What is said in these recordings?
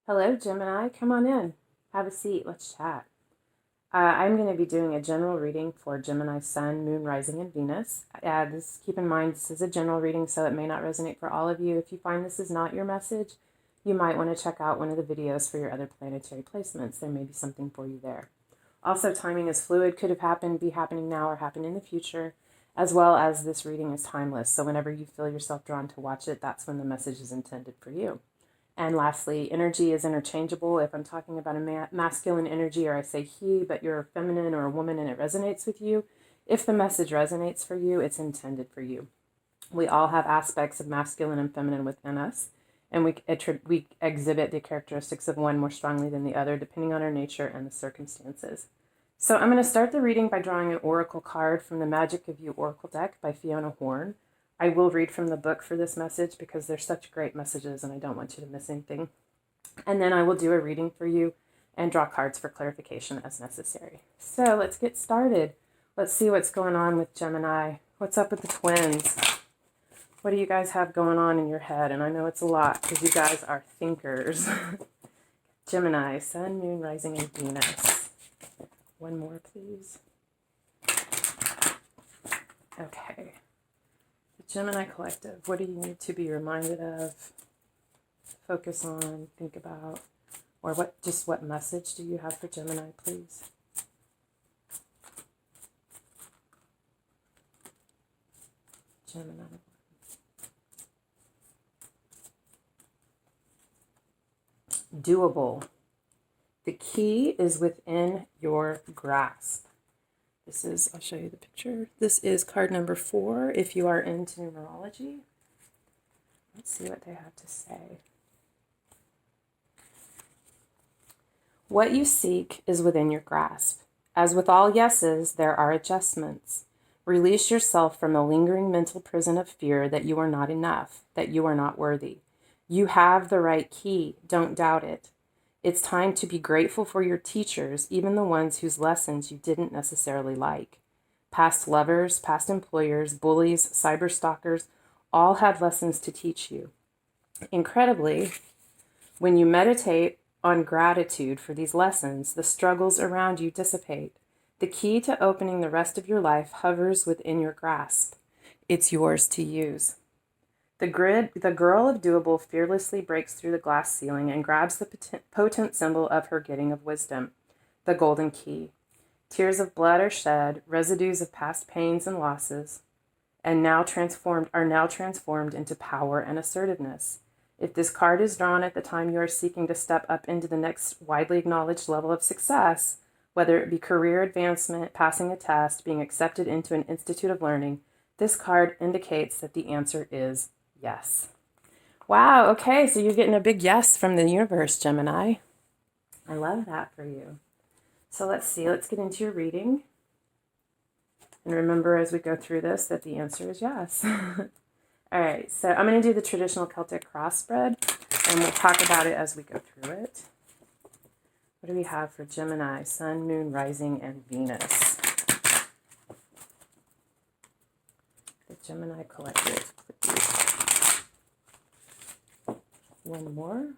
Hello, Gemini. Come on in. Have a seat. Let's chat. I'm going to be doing a general reading for Gemini Sun, Moon, Rising, and Venus. Keep in mind, this is a general reading, so it may not resonate for all of you. If you find this is not your message, you might want to check out one of the videos for your other planetary placements. There may be something for you there. Also, timing is fluid. Could have happened, be happening now, or happen in the future, as well as this reading is timeless. So whenever you feel yourself drawn to watch it, that's when the message is intended for you. And lastly, energy is interchangeable. If I'm talking about a masculine energy, or I say he, but you're a feminine or a woman and it resonates with you, if the message resonates for you, it's intended for you. We all have aspects of masculine and feminine within us, and we exhibit the characteristics of one more strongly than the other, depending on our nature and the circumstances. So I'm going to start the reading by drawing an oracle card from the Magic of You Oracle deck by Fiona Horn. I will read from the book for this message because they're such great messages and I don't want you to miss anything. And then I will do a reading for you and draw cards for clarification as necessary. So let's get started. Let's see what's going on with Gemini. What's up with the twins? What do you guys have going on in your head? And I know it's a lot because you guys are thinkers. Gemini, Sun, Moon, Rising, and Venus. One more, please. Okay. Gemini Collective, what do you need to be reminded of, focus on, think about, or what message do you have for Gemini, please? Gemini. Doable. The key is within your grasp. I'll show you the picture. This is card number 4 if you are into numerology. Let's see what they have to say. What you seek is within your grasp. As with all yeses, there are adjustments. Release yourself from the lingering mental prison of fear that you are not enough, that you are not worthy. You have the right key. Don't doubt it. It's time to be grateful for your teachers, even the ones whose lessons you didn't necessarily like. Past lovers, past employers, bullies, cyber stalkers, all had lessons to teach you. Incredibly, when you meditate on gratitude for these lessons, the struggles around you dissipate. The key to opening the rest of your life hovers within your grasp. It's yours to use. The girl of doable fearlessly breaks through the glass ceiling and grabs the potent symbol of her getting of wisdom, the golden key. Tears of blood are shed, residues of past pains and losses, and now transformed into power and assertiveness. If this card is drawn at the time you are seeking to step up into the next widely acknowledged level of success, whether it be career advancement, passing a test, being accepted into an institute of learning, this card indicates that the answer is yes. Wow, okay, so you're getting a big yes from the universe, Gemini. I love that for you. So let's get into your reading. And remember as we go through this that the answer is yes. All right, so I'm going to do the traditional Celtic cross spread, and we'll talk about it as we go through it. What do we have for Gemini, Sun, Moon, Rising, and Venus? The Gemini Collective, please. One more.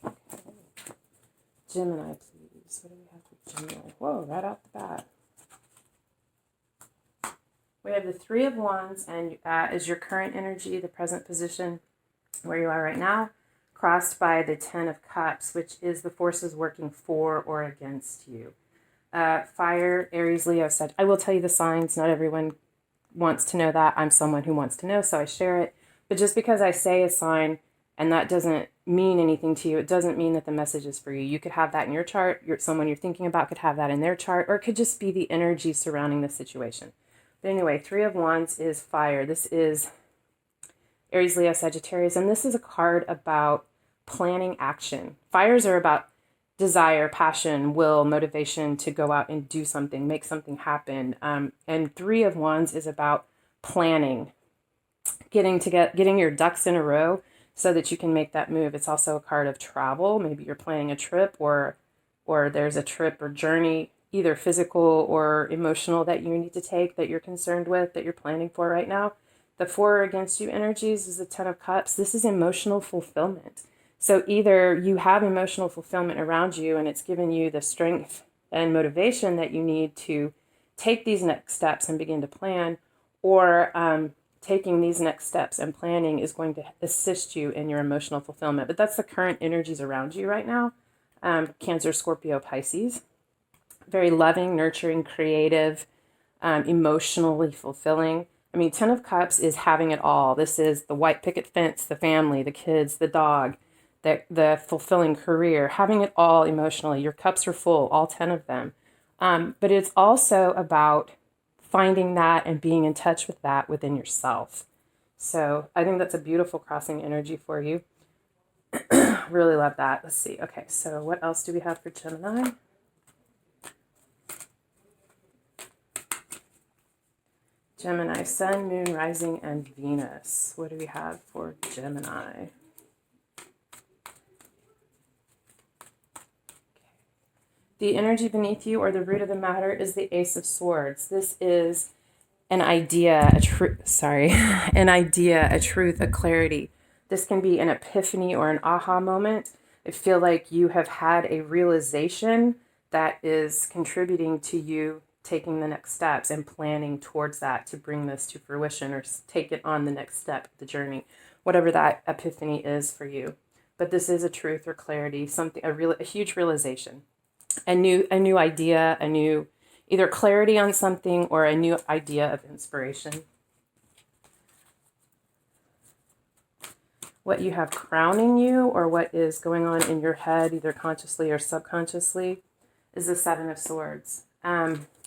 Okay. Gemini, please. What do we have for Gemini? Whoa, right off the bat. We have the 3 of Wands, and is your current energy, the present position where you are right now, crossed by the 10 of Cups, which is the forces working for or against you. Fire, Aries, Leo, Sag. I will tell you the signs. Not everyone wants to know that. I'm someone who wants to know, so I share it. But just because I say a sign and that doesn't mean anything to you, it doesn't mean that the message is for you. You could have that in your chart. Someone you're thinking about could have that in their chart, or it could just be the energy surrounding the situation. But anyway, 3 of Wands is fire. This is Aries, Leo, Sagittarius, and this is a card about planning action. Fires are about desire, passion, will, motivation to go out and do something, make something happen. And 3 of Wands is about planning, getting your ducks in a row so that you can make that move. It's also a card of travel. Maybe you're planning a trip, or there's a trip or journey, either physical or emotional, that you need to take, that you're concerned with, that you're planning for right now. The for or against you energies is the Ten of Cups. This is emotional fulfillment. So either you have emotional fulfillment around you and it's given you the strength and motivation that you need to take these next steps and begin to plan, or taking these next steps and planning is going to assist you in your emotional fulfillment. But that's the current energies around you right now. Cancer, Scorpio, Pisces. Very loving, nurturing, creative, emotionally fulfilling. I mean, Ten of Cups is having it all. This is the white picket fence, the family, the kids, the dog, the fulfilling career, having it all emotionally. Your cups are full, all 10 of them. But it's also about finding that and being in touch with that within yourself. So I think that's a beautiful crossing energy for you. Really love that. Let's see. Okay, so what else do we have for Gemini? Gemini, Sun, Moon, Rising, and Venus. What do we have for Gemini? The energy beneath you, or the root of the matter, is the Ace of Swords. This is an idea, a truth, a clarity. This can be an epiphany or an aha moment. I feel like you have had a realization that is contributing to you taking the next steps and planning towards that to bring this to fruition or take it on the next step of the journey, whatever that epiphany is for you. But this is a truth or clarity, something, a huge realization. A new idea, a new either clarity on something or a new idea of inspiration. What you have crowning you, or what is going on in your head, either consciously or subconsciously, is the Seven of Swords.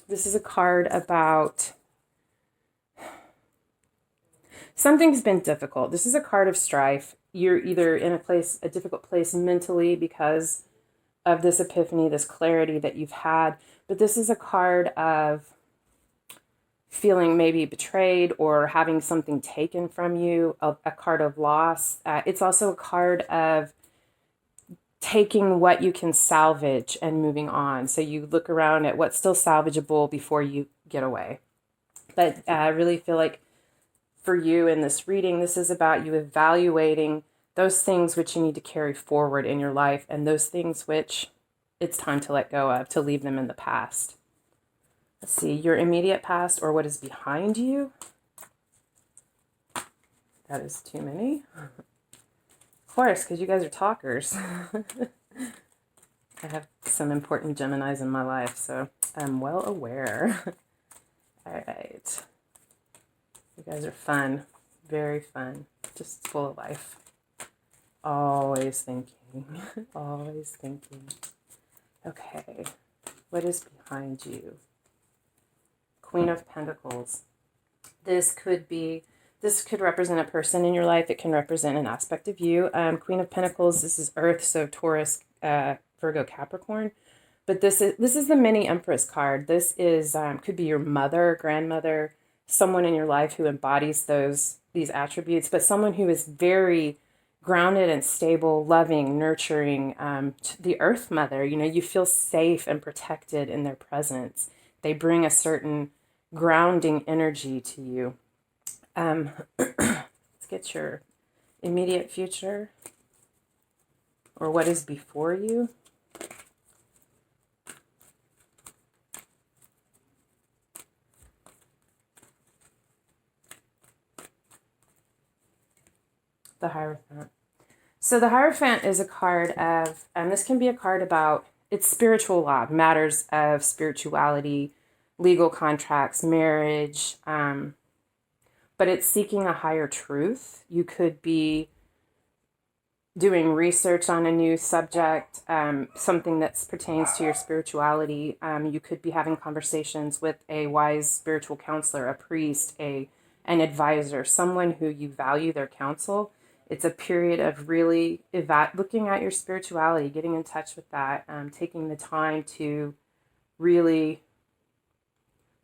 This is a card about something's been difficult. This is a card of strife. You're either in a difficult place mentally because of this epiphany, this clarity that you've had. But this is a card of feeling maybe betrayed or having something taken from you, a card of loss. It's also a card of taking what you can salvage and moving on. So you look around at what's still salvageable before you get away. But I really feel like for you in this reading, this is about you evaluating those things which you need to carry forward in your life and those things which it's time to let go of, to leave them in the past. Let's see, your immediate past or what is behind you. That is too many. Of course, because you guys are talkers. I have some important Geminis in my life, so I'm well aware. All right. You guys are fun. Very fun. Just full of life. Always thinking. Always thinking. Okay. What is behind you? Queen of Pentacles. This could represent a person in your life. It can represent an aspect of you. Queen of Pentacles, this is Earth, so Taurus, Virgo, Capricorn. But this is the mini Empress card. This is could be your mother, grandmother, someone in your life who embodies these attributes, but someone who is very grounded and stable, loving, nurturing, the Earth Mother. You know, you feel safe and protected in their presence. They bring a certain grounding energy to you. Let's get your immediate future or what is before you. The Hierophant. So the Hierophant is a card of, and this can be a card about, it's spiritual law, matters of spirituality, legal contracts, marriage, but it's seeking a higher truth. You could be doing research on a new subject, something that pertains to your spirituality. You could be having conversations with a wise spiritual counselor, a priest, an advisor, someone who you value their counsel. It's a period of really looking at your spirituality, getting in touch with that, taking the time to really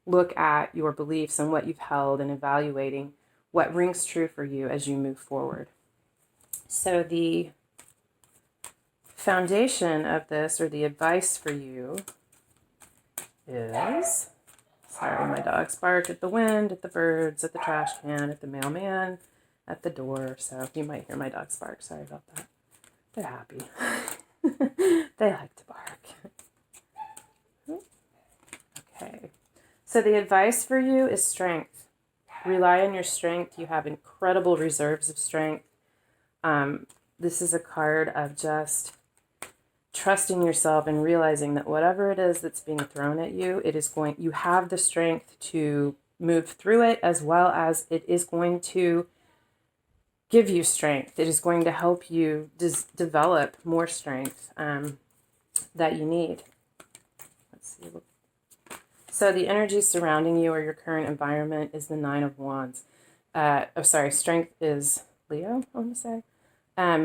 look at your beliefs and what you've held and evaluating what rings true for you as you move forward. So the foundation of this, or the advice for you, is Sorry, my dogs bark at the wind, at the birds, at the trash can, at the mailman, at the door. So you might hear my dogs bark. Sorry about that. They're happy. They like to bark. Okay. So the advice for you is strength. Rely on your strength. You have incredible reserves of strength. This is a card of just trusting yourself and realizing that whatever it is that's being thrown at you, you have the strength to move through it, as well as it is going to give you strength. It is going to help you develop more strength that you need. Let's see. So the energy surrounding you or your current environment is the Nine of Wands. Strength is Leo, I want to say.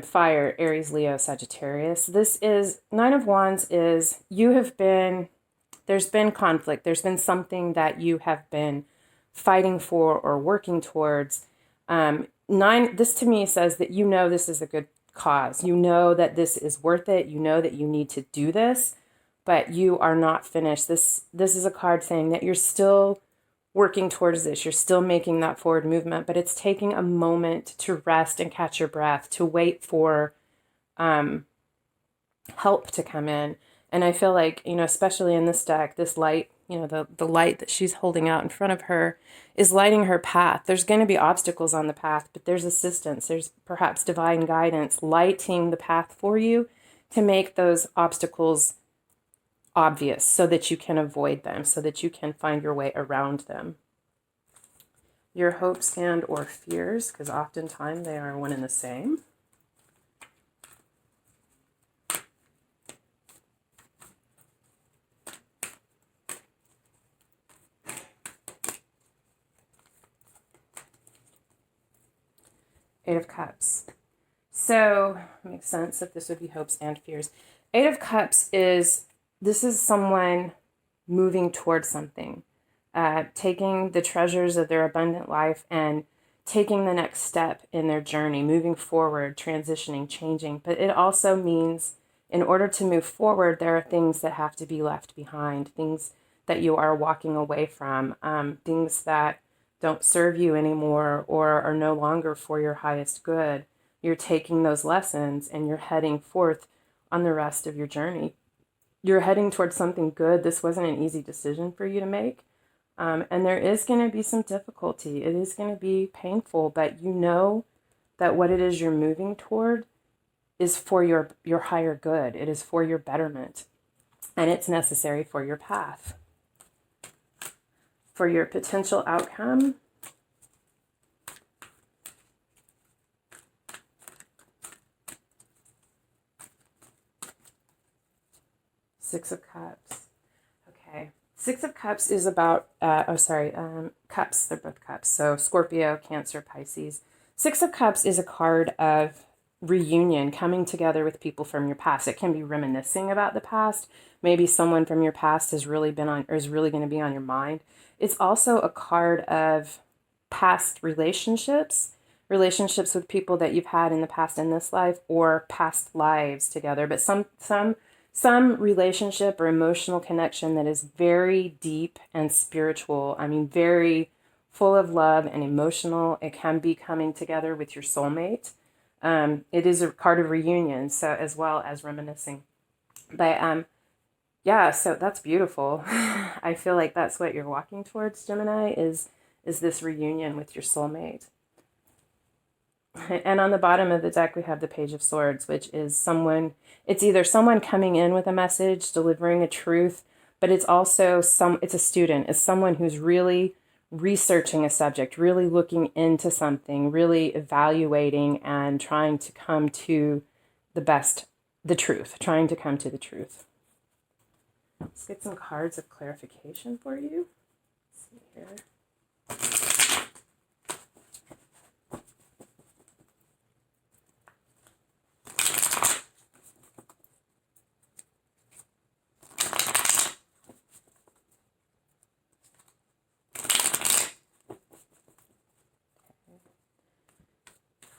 Fire, Aries, Leo, Sagittarius. This is, Nine of Wands is, there's been conflict. There's been something that you have been fighting for or working towards. This to me says that you know this is a good cause. You know that this is worth it. You know that you need to do this, but you are not finished. This is a card saying that you're still working towards this. You're still making that forward movement, but it's taking a moment to rest and catch your breath, to wait for help to come in. And I feel like, especially in this deck, this light, the light that she's holding out in front of her is lighting her path. There's going to be obstacles on the path, but there's assistance. There's perhaps divine guidance lighting the path for you to make those obstacles obvious so that you can avoid them, so that you can find your way around them. Your hopes and or fears, because oftentimes they are one and the same. Eight of Cups. So, makes sense if this would be hopes and fears. Eight of Cups this is someone moving towards something, taking the treasures of their abundant life and taking the next step in their journey, moving forward, transitioning, changing. But it also means in order to move forward, there are things that have to be left behind, things that you are walking away from, things that don't serve you anymore or are no longer for your highest good. You're taking those lessons and you're heading forth on the rest of your journey. You're heading towards something good. This wasn't an easy decision for you to make. And there is going to be some difficulty. It is going to be painful, but you know that what it is you're moving toward is for your higher good. It is for your betterment. And it's necessary for your path. For your potential outcome, Six of Cups. Okay. Six of Cups is about, cups. They're both cups. So Scorpio, Cancer, Pisces. Six of Cups is a card of reunion, coming together with people from your past. It can be reminiscing about the past. Maybe someone from your past has really been on, or is really going to be on your mind. It's also a card of past relationships with people that you've had in the past in this life or past lives together. But some relationship or emotional connection that is very deep and spiritual. I mean, very full of love and emotional. It can be coming together with your soulmate. It is a card of reunion, so as well as reminiscing. But yeah, so that's beautiful. I feel like that's what you're walking towards, Gemini, is this reunion with your soulmate. And on the bottom of the deck, we have the Page of Swords, which is it's either someone coming in with a message, delivering a truth, but it's also it's a student. It's someone who's really researching a subject, really looking into something, really evaluating and trying to come to trying to come to the truth. Let's get some cards of clarification for you. Let's see here.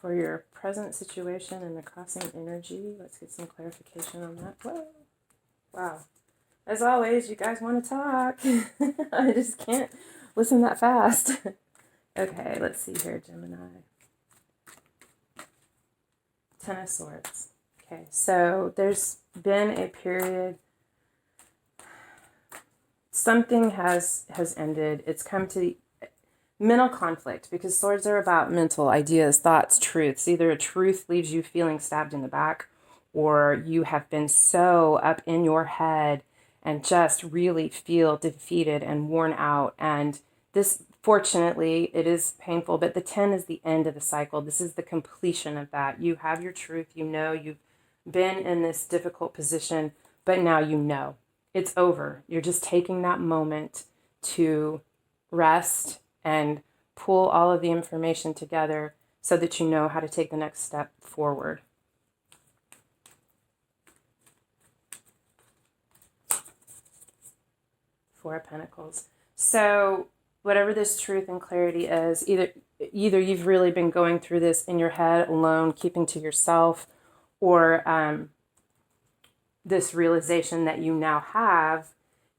For your present situation and the crossing energy, let's get some clarification on that. Whoa. Wow. As always, you guys want to talk. I just can't listen that fast. Okay, let's see here, Gemini. Ten of Swords. Okay, so there's been a period, something has ended. It's come to the mental conflict, because swords are about mental ideas, thoughts, truths. Either a truth leaves you feeling stabbed in the back, or you have been so up in your head and just really feel defeated and worn out. And this, fortunately, it is painful, but the 10 is the end of the cycle. This is the completion of that. You have your truth. You know you've been in this difficult position, but now you know it's over. You're just taking that moment to rest and pull all of the information together so that you know how to take the next step forward. Four of Pentacles. So whatever this truth and clarity is, either you've really been going through this in your head alone, keeping to yourself, or this realization that you now have,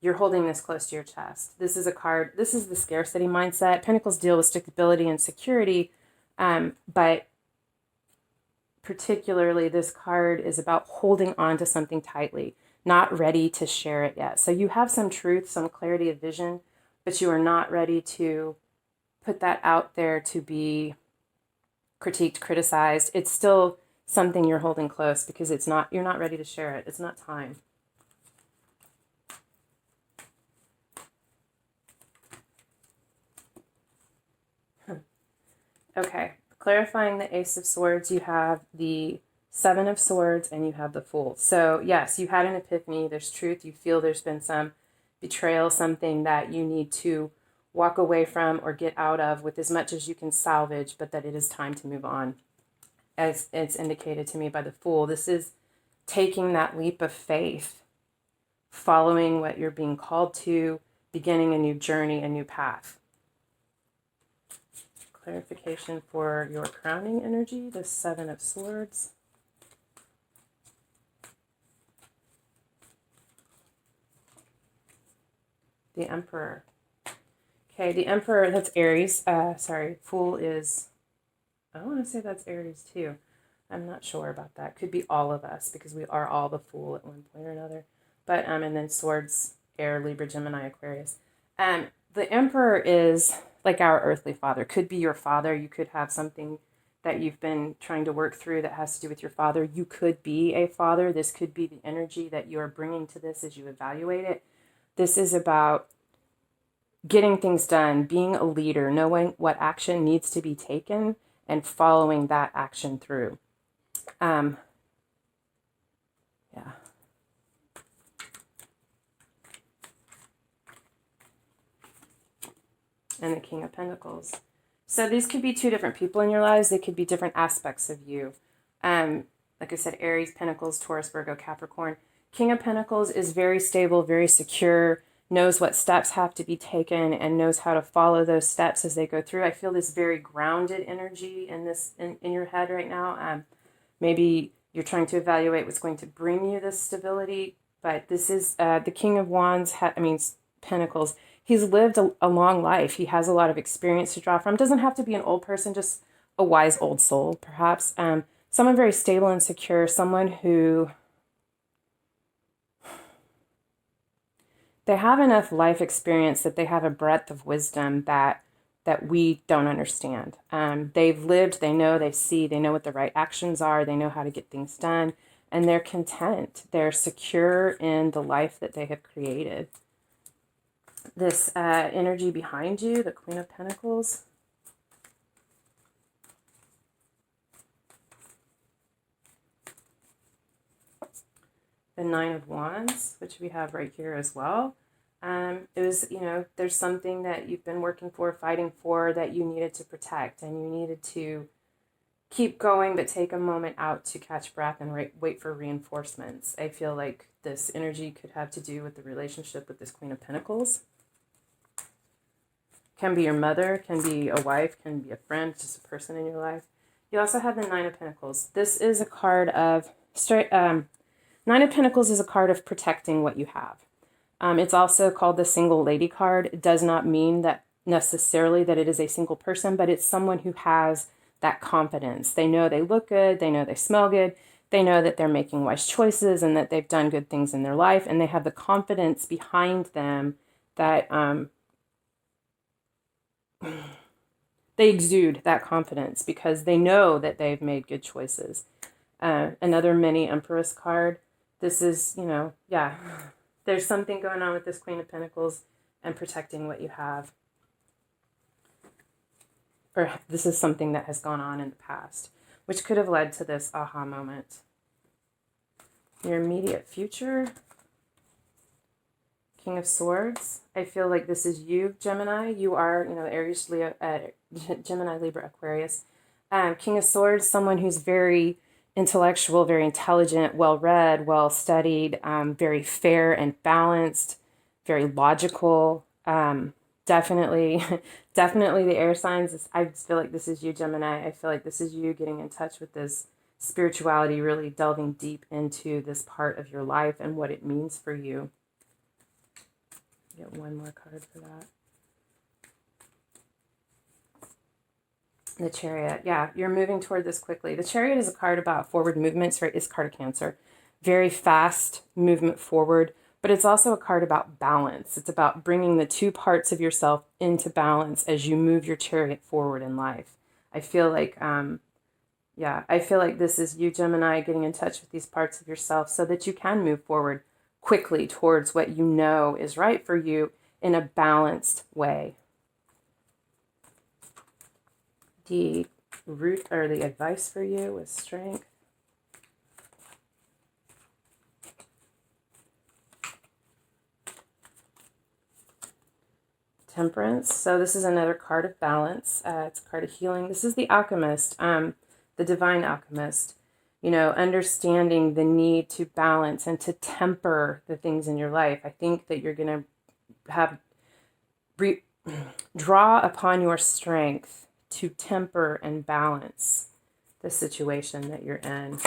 you're holding this close to your chest. This is a card, this is the scarcity mindset. Pentacles deal with stability and security, but particularly this card is about holding on to something tightly, not ready to share it yet. So you have some truth, some clarity of vision, but you are not ready to put that out there to be critiqued, criticized. It's still something you're holding close because it's not, you're not ready to share it. It's not time. Okay, clarifying the Ace of Swords, you have the Seven of Swords and you have the Fool. So yes, you had an epiphany, there's truth, you feel there's been some betrayal, something that you need to walk away from or get out of with as much as you can salvage, but that it is time to move on. As it's indicated to me by the Fool, this is taking that leap of faith, following what you're being called to, beginning a new journey, a new path. Clarification for your crowning energy, the Seven of Swords. The Emperor. Okay, the Emperor, that's Aries. Fool is, I want to say that's Aries too. I'm not sure about that. Could be all of us because we are all the Fool at one point or another. But, and then Swords, Air, Libra, Gemini, Aquarius. The Emperor is like our earthly father. Could be your father. You could have something that you've been trying to work through that has to do with your father. You could be a father. This could be the energy that you are bringing to this as you evaluate it. This is about getting things done, being a leader, knowing what action needs to be taken, and following that action through. Yeah. And the King of Pentacles. So these could be two different people in your lives. They could be different aspects of you. Like I said, Aries, Pentacles, Taurus, Virgo, Capricorn. King of Pentacles is very stable, very secure, knows what steps have to be taken, and knows how to follow those steps as they go through. I feel this very grounded energy in this in your head right now. Maybe you're trying to evaluate what's going to bring you this stability, but this is the King of Wands, Pentacles. He's lived a long life. He has a lot of experience to draw from. Doesn't have to be an old person, just a wise old soul, perhaps. Someone very stable and secure, someone who they have enough life experience that they have a breadth of wisdom that we don't understand. They've lived, they know, they see, they know what the right actions are, they know how to get things done, and they're content. They're secure in the life that they have created. This energy behind you, the Queen of Pentacles. The Nine of Wands, which we have right here as well. It was, there's something that you've been working for, fighting for, that you needed to protect, and you needed to keep going, but take a moment out to catch breath and wait for reinforcements. I feel like this energy could have to do with the relationship with this Queen of Pentacles. Can be your mother, can be a wife, can be a friend, just a person in your life. You also have the Nine of Pentacles. This is a card of Nine of Pentacles is a card of protecting what you have. It's also called the single lady card. It does not mean that necessarily that it is a single person, but it's someone who has that confidence. They know they look good, they know they smell good, they know that they're making wise choices and that they've done good things in their life, and they have the confidence behind them that they exude that confidence because they know that they've made good choices. Another mini Empress card. This is, yeah, there's something going on with this Queen of Pentacles and protecting what you have. Or this is something that has gone on in the past, which could have led to this aha moment. Your immediate future. King of Swords. I feel like this is you, Gemini. You are, Aries, Leo, Gemini, Libra, Aquarius. King of Swords, someone who's very intellectual, very intelligent, well-read, well-studied, very fair and balanced, very logical. Definitely the air signs. I just feel like this is you, Gemini. I feel like this is you getting in touch with this spirituality, really delving deep into this part of your life and what it means for you. Get one more card for that. The Chariot. Yeah, you're moving toward this quickly. The Chariot is a card about forward movements, right? It's a card of Cancer. Very fast movement forward, but it's also a card about balance. It's about bringing the two parts of yourself into balance as you move your chariot forward in life. I feel like, I feel like this is you, Gemini, getting in touch with these parts of yourself so that you can move forward quickly towards what you know is right for you in a balanced way. The root or the advice for you is strength. Temperance. So this is another card of balance. It's a card of healing. This is the alchemist, the divine alchemist. Understanding the need to balance and to temper the things in your life. I think that you're going to draw upon your strength to temper and balance the situation that you're in.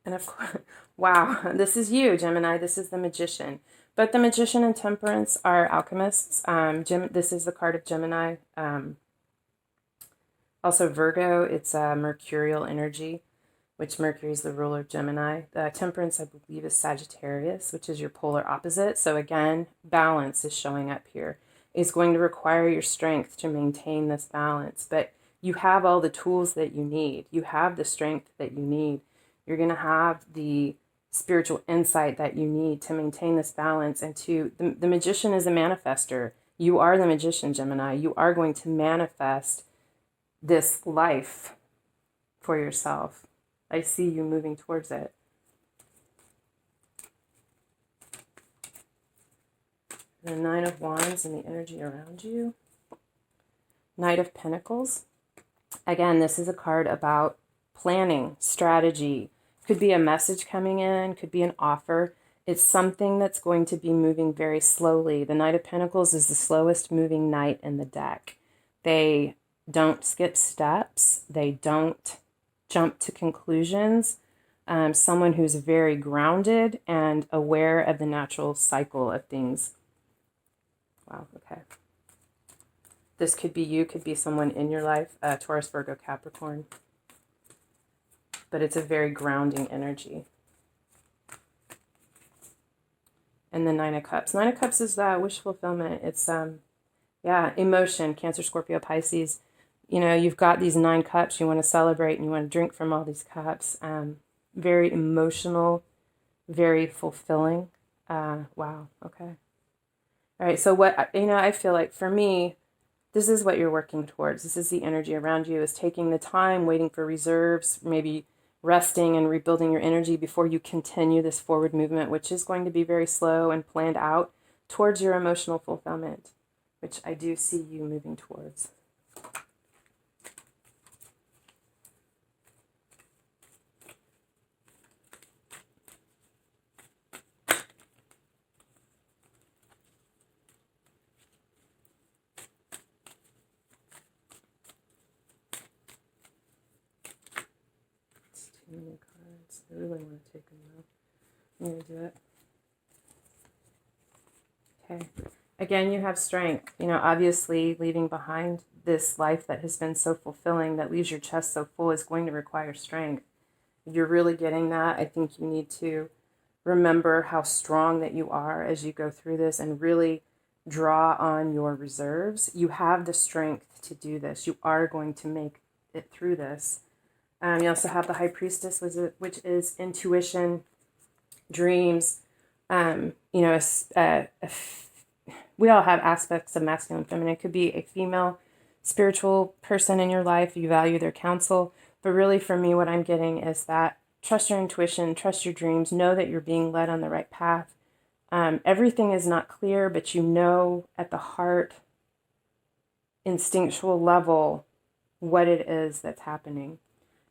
And of course, wow, this is you, Gemini. This is the Magician. But the Magician and Temperance are alchemists. This is the card of Gemini. Also Virgo, it's a mercurial energy, which Mercury is the ruler of Gemini. Temperance, I believe, is Sagittarius, which is your polar opposite. So again, balance is showing up here. It's going to require your strength to maintain this balance, but you have all the tools that you need. You have the strength that you need. You're going to have the spiritual insight that you need to maintain this balance. And the Magician is a manifester. You are the Magician, Gemini. You are going to manifest this life for yourself. I see you moving towards it. The Nine of Wands and the energy around you. Knight of Pentacles. Again, this is a card about planning, strategy. Could be a message coming in, could be an offer. It's something that's going to be moving very slowly. The Knight of Pentacles is the slowest moving knight in the deck. They don't skip steps. They don't jump to conclusions. Someone who's very grounded and aware of the natural cycle of things. Wow, okay. This could be you, could be someone in your life, Taurus, Virgo, Capricorn. But it's a very grounding energy. And the Nine of Cups. Nine of Cups is wish fulfillment. It's, emotion, Cancer, Scorpio, Pisces. You've got these 9 cups. You want to celebrate and you want to drink from all these cups. Very emotional, very fulfilling. Wow, okay. All right, so what, I feel like for me, this is what you're working towards. This is the energy around you, is taking the time, waiting for reserves, maybe resting and rebuilding your energy before you continue this forward movement, which is going to be very slow and planned out towards your emotional fulfillment, which I do see you moving towards. Too many cards. I really want to take them though. I'm going to do it. Okay. Again, you have strength. You know, obviously leaving behind this life that has been so fulfilling, that leaves your chest so full, is going to require strength. If you're really getting that, I think you need to remember how strong that you are as you go through this and really draw on your reserves. You have the strength to do this. You are going to make it through this. You also have the High Priestess, which is intuition, dreams. You know, we all have aspects of masculine and feminine. It could be a female spiritual person in your life. You value their counsel. But really, for me, what I'm getting is that trust your intuition, trust your dreams, know that you're being led on the right path. Everything is not clear, but you know at the heart, instinctual level, what it is that's happening.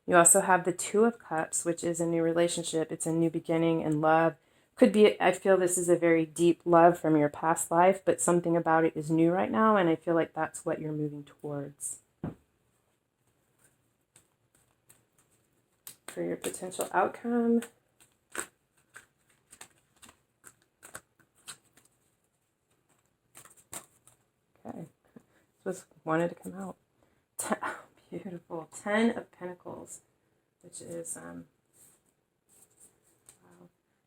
You also have the Two of Cups, which is a new relationship. It's a new beginning in love. Could be, I feel this is a very deep love from your past life, but something about it is new right now, and I feel like that's what you're moving towards. For your potential outcome. Okay, this wanted to come out. Beautiful. 10 of Pentacles, which is, wow.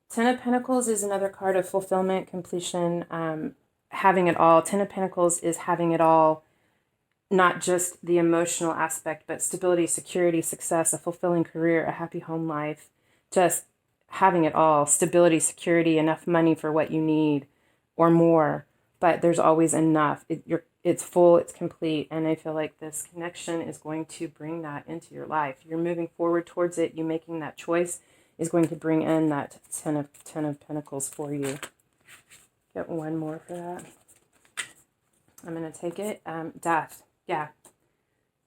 10 of Pentacles is another card of fulfillment, completion, having it all. 10 of Pentacles is having it all, not just the emotional aspect, but stability, security, success, a fulfilling career, a happy home life, just having it all. Stability, security, enough money for what you need or more, but there's always enough. It's full, it's complete, and I feel like this connection is going to bring that into your life. You're moving forward towards it. You making that choice is going to bring in that 10 of Pentacles for you. Get one more for that. I'm going to take it. Death. Yeah.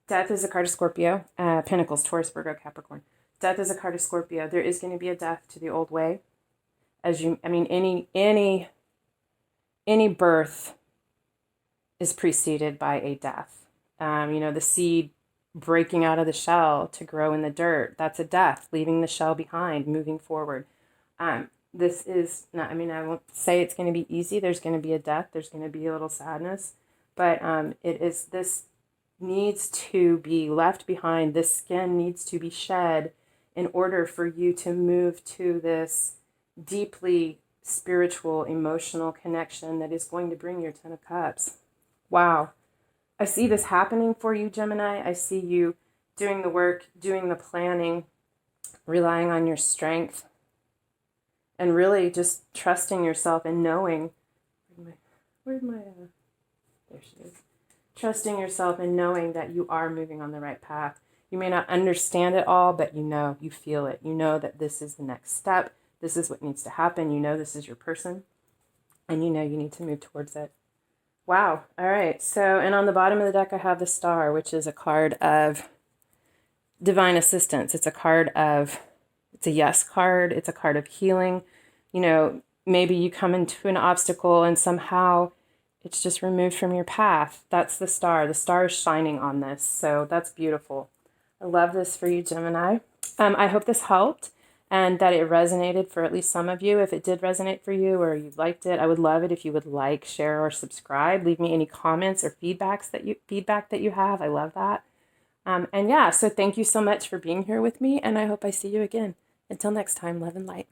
Death is a card of Scorpio. Pentacles, Taurus, Virgo, Capricorn. Death is a card of Scorpio. There is going to be a death to the old way. Any birth is preceded by a death. You know, the seed breaking out of the shell to grow in the dirt, that's a death, leaving the shell behind, moving forward. This is not, I won't say it's going to be easy. There's going to be a death. There's going to be a little sadness, but this needs to be left behind. This skin needs to be shed in order for you to move to this deeply spiritual, emotional connection that is going to bring your 10 of Cups. Wow. I see this happening for you, Gemini. I see you doing the work, doing the planning, relying on your strength, and really just trusting yourself and knowing, there she is. Trusting yourself and knowing that you are moving on the right path. You may not understand it all, but you know, you feel it. You know that this is the next step. This is what needs to happen. You know this is your person, and you know you need to move towards it. Wow. All right. So, and on the bottom of the deck, I have the Star, which is a card of divine assistance. It's a yes card. It's a card of healing. You know, maybe you come into an obstacle and somehow it's just removed from your path. That's the Star. The Star is shining on this. So that's beautiful. I love this for you, Gemini. I hope this helped and that it resonated for at least some of you. If it did resonate for you or you liked it, I would love it if you would like, share, or subscribe. Leave me any comments or feedback that you have. I love that. And yeah, so thank you so much for being here with me, and I hope I see you again. Until next time, love and light.